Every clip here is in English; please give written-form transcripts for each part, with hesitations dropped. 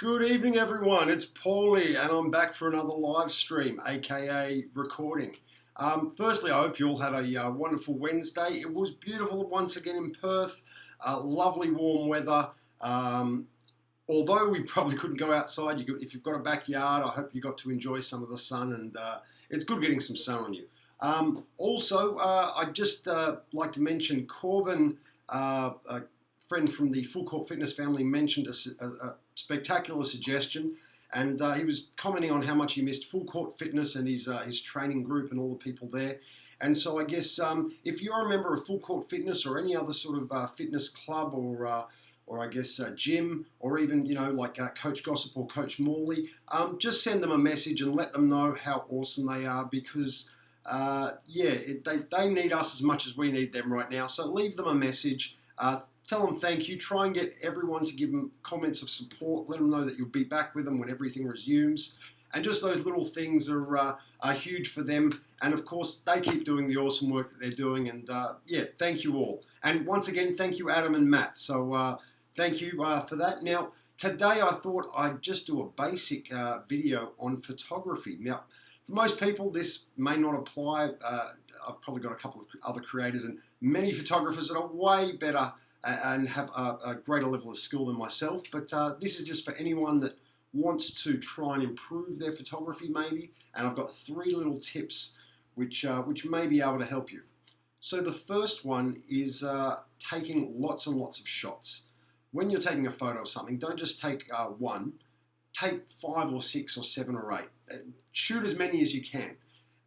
Good evening, everyone. It's Paulie, and I'm back for another live stream, aka recording. Firstly, I hope you all had a wonderful Wednesday. It was beautiful once again in Perth. Lovely warm weather. Although we probably couldn't go outside, if you've got a backyard, I hope you got to enjoy some of the sun, and it's good getting some sun on you. Also, I'd just like to mention Corbin, a friend from the Full Court Fitness family, mentioned a spectacular suggestion, and he was commenting on how much he missed Full Court Fitness and his training group and all the people there. And so I guess if you're a member of Full Court Fitness or any other sort of fitness club or I guess gym, or even like Coach Glossip or Coach Morley, just send them a message and let them know how awesome they are, because they need us as much as we need them right now. So leave them a message. Tell them thank you. Try and get everyone to give them comments of support. Let them know that you'll be back with them when everything resumes. And just those little things are huge for them. And of course, they keep doing the awesome work that they're doing. And thank you all. And once again, thank you, Adam and Matt. So thank you for that. Now, today I thought I'd just do a basic video on photography. Now, for most people, this may not apply. I've probably got a couple of other creators and many photographers that are way better and have a greater level of skill than myself, but this is just for anyone that wants to try and improve their photography maybe, and I've got 3 little tips which may be able to help you. So the first one is taking lots and lots of shots. When you're taking a photo of something, don't just take one, take 5 or 6 or 7 or 8. Shoot as many as you can.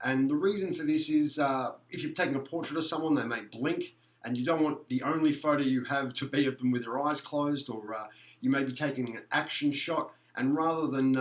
And the reason for this is if you're taking a portrait of someone, they may blink, and you don't want the only photo you have to be of them with your eyes closed, or you may be taking an action shot, and rather than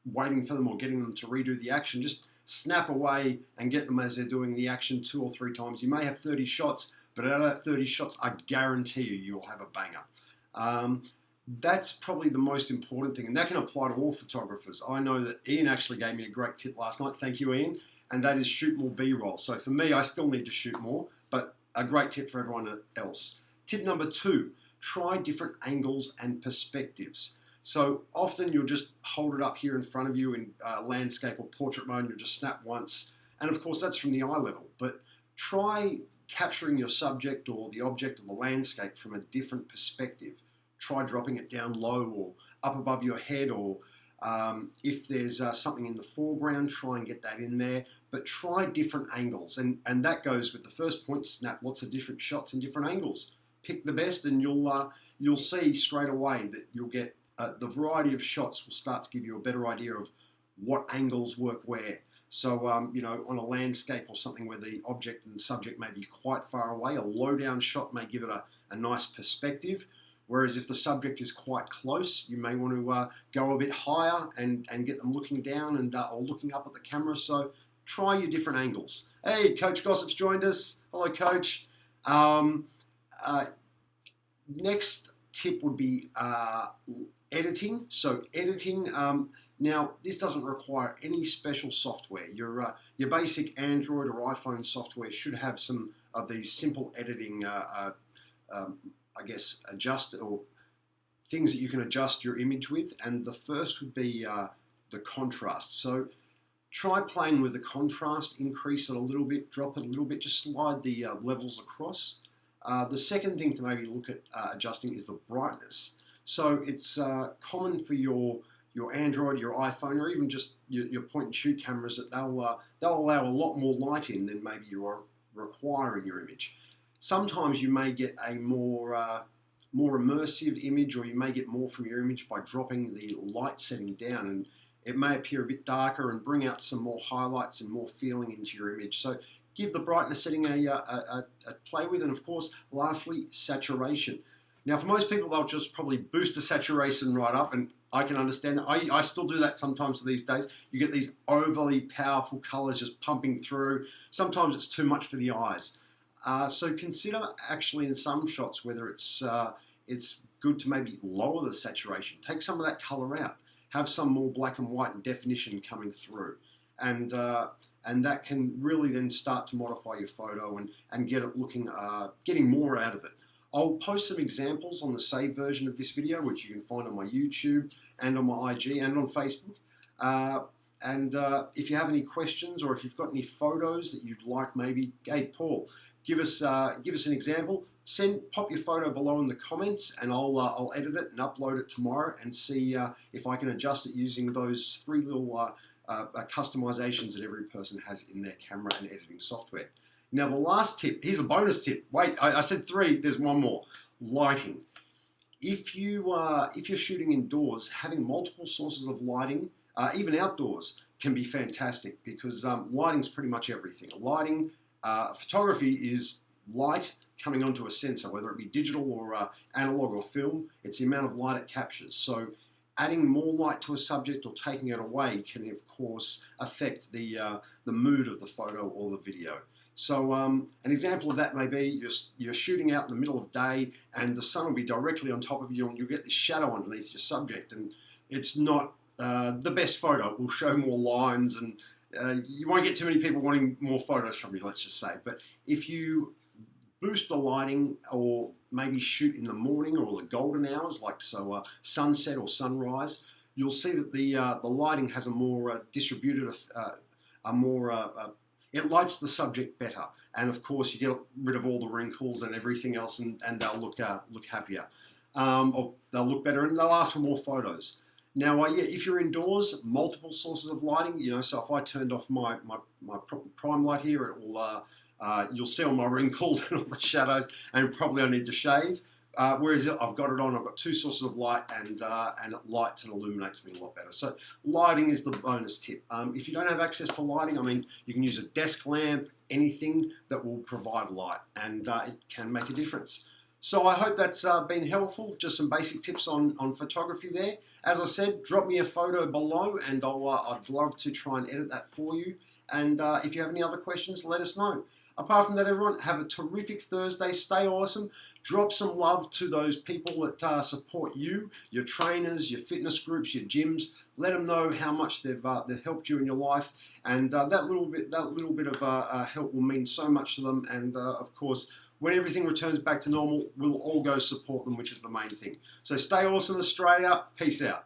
waiting for them or getting them to redo the action, just snap away and get them as they're doing the action 2 or 3 times. You may have 30 shots, but out of that 30 shots, I guarantee you'll have a banger. That's probably the most important thing, and that can apply to all photographers. I know that Ian actually gave me a great tip last night. Thank you, Ian. And that is shoot more B-roll. So for me, I still need to shoot more, but a great tip for everyone else. Tip number 2, try different angles and perspectives. So often you'll just hold it up here in front of you in landscape or portrait mode, and you'll just snap once. And of course, that's from the eye level. But try capturing your subject or the object of the landscape from a different perspective. Try dropping it down low or up above your head, or if there's something in the foreground, try and get that in there. But try different angles, and that goes with the first point. Snap lots of different shots and different angles. Pick the best, and you'll see straight away that you'll get the variety of shots will start to give you a better idea of what angles work where. So on a landscape or something where the object and the subject may be quite far away, a low down shot may give it a nice perspective. Whereas if the subject is quite close, you may want to go a bit higher and get them looking down and or looking up at the camera. So try your different angles. Hey, Coach Glossip's joined us. Hello, Coach. Next tip would be editing. So editing. Now, this doesn't require any special software. Your basic Android or iPhone software should have some of these simple editing I guess adjust or things that you can adjust your image with, and the first would be the contrast. So try playing with the contrast, increase it a little bit, drop it a little bit, just slide the levels across. The second thing to maybe look at adjusting is the brightness. So it's common for your Android, your iPhone, or even just your point and shoot cameras that they'll allow a lot more light in than maybe you're requiring your image. Sometimes you may get a more immersive image, or you may get more from your image by dropping the light setting down, and it may appear a bit darker and bring out some more highlights and more feeling into your image. So give the brightness setting a play with, and of course, lastly, saturation. Now, for most people, they'll just probably boost the saturation right up, and I can understand that. I still do that sometimes these days. You get these overly powerful colors just pumping through. Sometimes it's too much for the eyes. So consider actually in some shots whether it's good to maybe lower the saturation, take some of that color out, have some more black and white and definition coming through, and that can really then start to modify your photo and get it looking, getting more out of it. I'll post some examples on the saved version of this video, which you can find on my YouTube and on my IG and on Facebook. If you have any questions or if you've got any photos that you'd like, maybe, hey Paul, give us an example. Pop your photo below in the comments, and I'll edit it and upload it tomorrow and see if I can adjust it using those 3 little customizations that every person has in their camera and editing software. Now the last tip, here's a bonus tip. Wait, I said 3. There's one more. Lighting. If you're shooting indoors, having multiple sources of lighting, even outdoors, can be fantastic because lighting's pretty much everything. Photography is light coming onto a sensor, whether it be digital or analog or film. It's the amount of light it captures. So adding more light to a subject or taking it away can, of course, affect the mood of the photo or the video. So an example of that may be you're shooting out in the middle of day and the sun will be directly on top of you and you'll get this shadow underneath your subject, and it's not the best photo. It will show more lines, and you won't get too many people wanting more photos from you, let's just say. But if you boost the lighting or maybe shoot in the morning or the golden hours, like sunset or sunrise, you'll see that the lighting has a more distributed, it lights the subject better. And of course, you get rid of all the wrinkles and everything else, and they'll look happier. Or they'll look better and they'll ask for more photos. Now, if you're indoors, multiple sources of lighting, so if I turned off my prime light here, it will, you'll see all my wrinkles and all the shadows, and probably I need to shave. Whereas I've got it on, I've got 2 sources of light, and it lights and illuminates me a lot better. So lighting is the bonus tip. If you don't have access to lighting, I mean, you can use a desk lamp, anything that will provide light, and it can make a difference. So I hope that's been helpful. Just some basic tips on photography there. As I said, drop me a photo below, and I'd love to try and edit that for you. And if you have any other questions, let us know. Apart from that, everyone, have a terrific Thursday. Stay awesome. Drop some love to those people that support you, your trainers, your fitness groups, your gyms. Let them know how much they've helped you in your life, and that little bit of help will mean so much to them. And of course, when everything returns back to normal, we'll all go support them, which is the main thing. So stay awesome, Australia. Peace out.